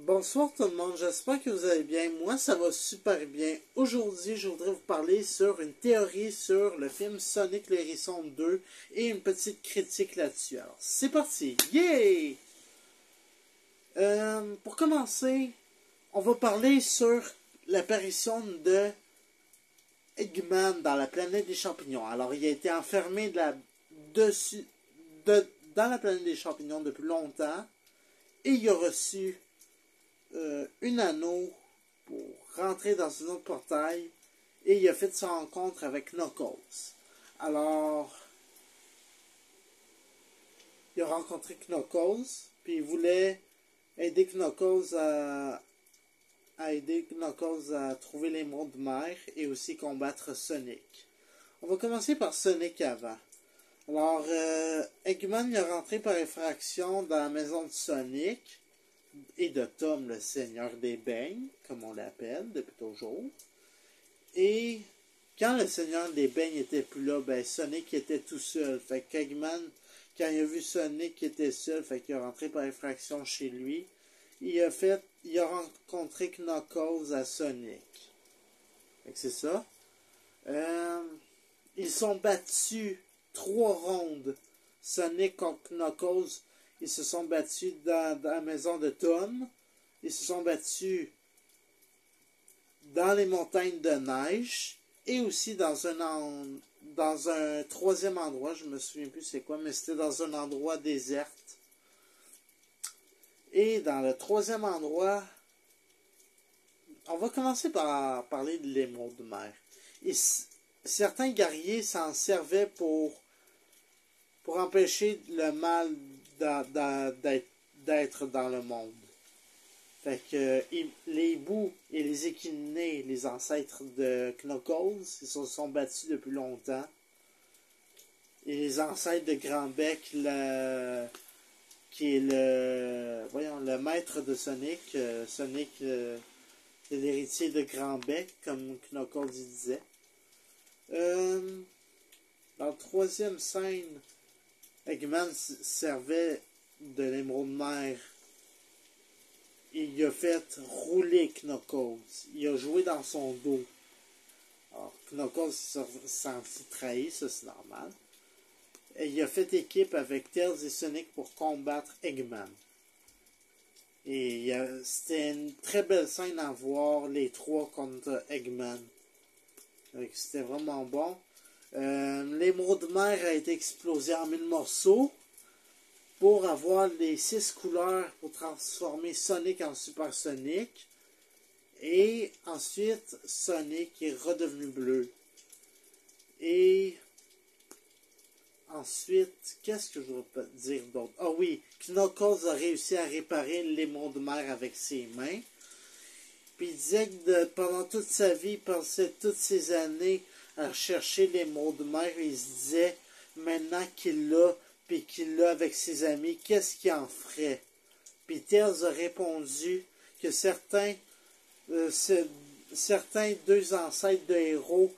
Bonsoir tout le monde, j'espère que vous allez bien. Moi, ça va super bien. Aujourd'hui, je voudrais vous parler sur une théorie sur le film Sonic le Hérisson 2 et une petite critique là-dessus. Alors, c'est parti! Yay! Pour commencer, on va parler sur l'apparition de Eggman dans la planète des champignons. Alors, il a été enfermé dans la planète des champignons depuis longtemps et il a reçu une anneau pour rentrer dans un autre portail et il a fait sa rencontre avec Knuckles. Alors, il a rencontré Knuckles, puis il voulait aider Knuckles à trouver l'émeraude mer et aussi combattre Sonic. On va commencer par Sonic avant. Alors, Eggman est rentré par effraction dans la maison de Sonic et de Tom, le seigneur des beignes, comme on l'appelle depuis toujours. Et quand le seigneur des beignes était plus là, ben Sonic était tout seul. Fait qu'Eggman, quand il a vu Sonic qui était seul, fait qu'il est rentré par effraction chez lui. Il a rencontré Knuckles à Sonic. Fait que c'est ça. Ils sont battus 3 rondes. Sonic contre Knuckles. Ils se sont battus dans la maison de Tom. Ils se sont battus dans les montagnes de neige. Et aussi dans un troisième endroit. Je me souviens plus c'est quoi, mais c'était dans un endroit désert. Et dans le troisième endroit, on va commencer par parler de l'émeraude mer. Et certains guerriers s'en servaient pour empêcher le mal d'être dans le monde. Fait que les hiboux et les équidnés, les ancêtres de Knuckles, ils se sont battus depuis longtemps. Et les ancêtres de Grand-Bec, qui est le maître de Sonic. Sonic, c'est l'héritier de Grand-Bec, comme Knuckles disait. Dans la troisième scène, Eggman servait de l'émeraude mer. Il a fait rouler Knuckles. Il a joué dans son dos. Alors, Knuckles s'est senti trahi, ça c'est normal. Et il a fait équipe avec Tails et Sonic pour combattre Eggman. Et c'était une très belle scène à voir, les trois contre Eggman. C'était vraiment bon. L'émeraude mer a été explosée en 1000 morceaux pour avoir les 6 couleurs pour transformer Sonic en Super Sonic. Et ensuite, Sonic est redevenu bleu. Et ensuite, qu'est-ce que je voudrais dire d'autre? Ah oui, Knuckles a réussi à réparer l'émeraude mer avec ses mains. Puis il disait que pendant toute sa vie, il passait toutes ces années à chercher l'émeraude mer. Et il se disait, maintenant qu'il l'a, puis qu'il l'a avec ses amis, qu'est-ce qu'il en ferait? Puis Tails a répondu que certains deux ancêtres de héros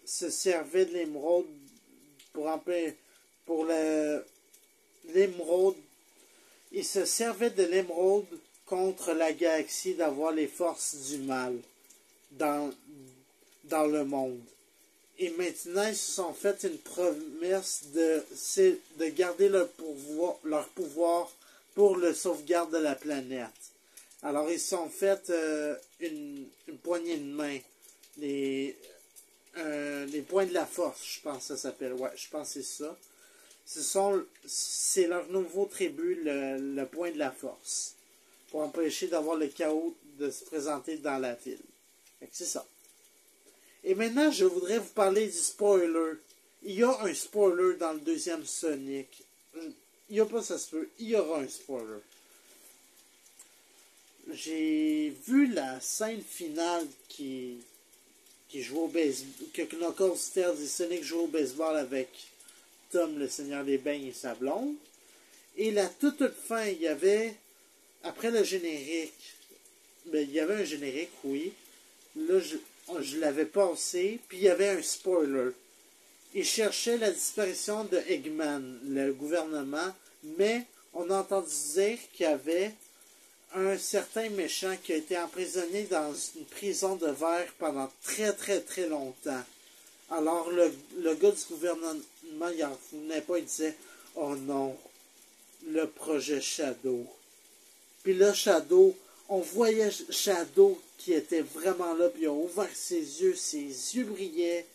se servaient de l'émeraude pour l'émeraude. Ils se servaient de l'émeraude contre la galaxie d'avoir les forces du mal dans le monde. Et maintenant, ils se sont fait une promesse de garder leur pouvoir pour le sauvegarde de la planète. Alors, ils se sont fait une poignée de main. Les points de la force, je pense que ça s'appelle. Ouais, je pense que c'est ça. C'est leur nouveau tribut, le point de la force. Pour empêcher d'avoir le chaos de se présenter dans la ville. C'est ça. Et maintenant, je voudrais vous parler du spoiler. Il y a un spoiler dans le deuxième Sonic. Il n'y a pas ça se peut. Il y aura un spoiler. J'ai vu la scène finale qui joue au baseball, que Knuckles, Tails et Sonic jouent au baseball avec Tom, le seigneur des beignes et sa blonde. Et la toute fin, il y avait, après le générique, ben, il y avait un générique, oui. Là, je l'avais passé, puis il y avait un spoiler. Il cherchait la disparition de Eggman, le gouvernement, mais on a entendu dire qu'il y avait un certain méchant qui a été emprisonné dans une prison de verre pendant très très très longtemps. Alors le gars du gouvernement, il en revenait pas, il disait « Oh non, le projet Shadow ». Puis là, Shadow, on voyait Shadow qui était vraiment là, puis il a ouvert ses yeux brillaient.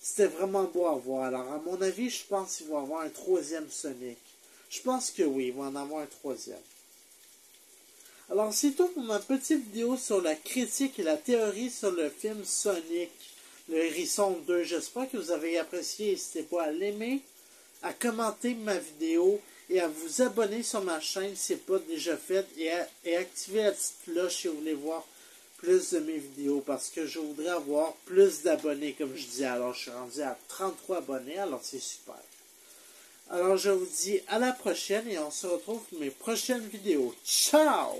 C'était vraiment beau à voir. Alors, à mon avis, je pense qu'il va y avoir un troisième Sonic. Je pense que oui, il va en avoir un troisième. Alors, c'est tout pour ma petite vidéo sur la critique et la théorie sur le film Sonic, le Hérisson 2. J'espère que vous avez apprécié. N'hésitez pas à l'aimer, à commenter ma vidéo et à vous abonner sur ma chaîne si ce n'est pas déjà fait et activer la petite cloche si vous voulez voir plus de mes vidéos parce que je voudrais avoir plus d'abonnés comme je disais. Alors, je suis rendu à 33 abonnés, alors c'est super. Alors, je vous dis à la prochaine et on se retrouve pour mes prochaines vidéos. Ciao!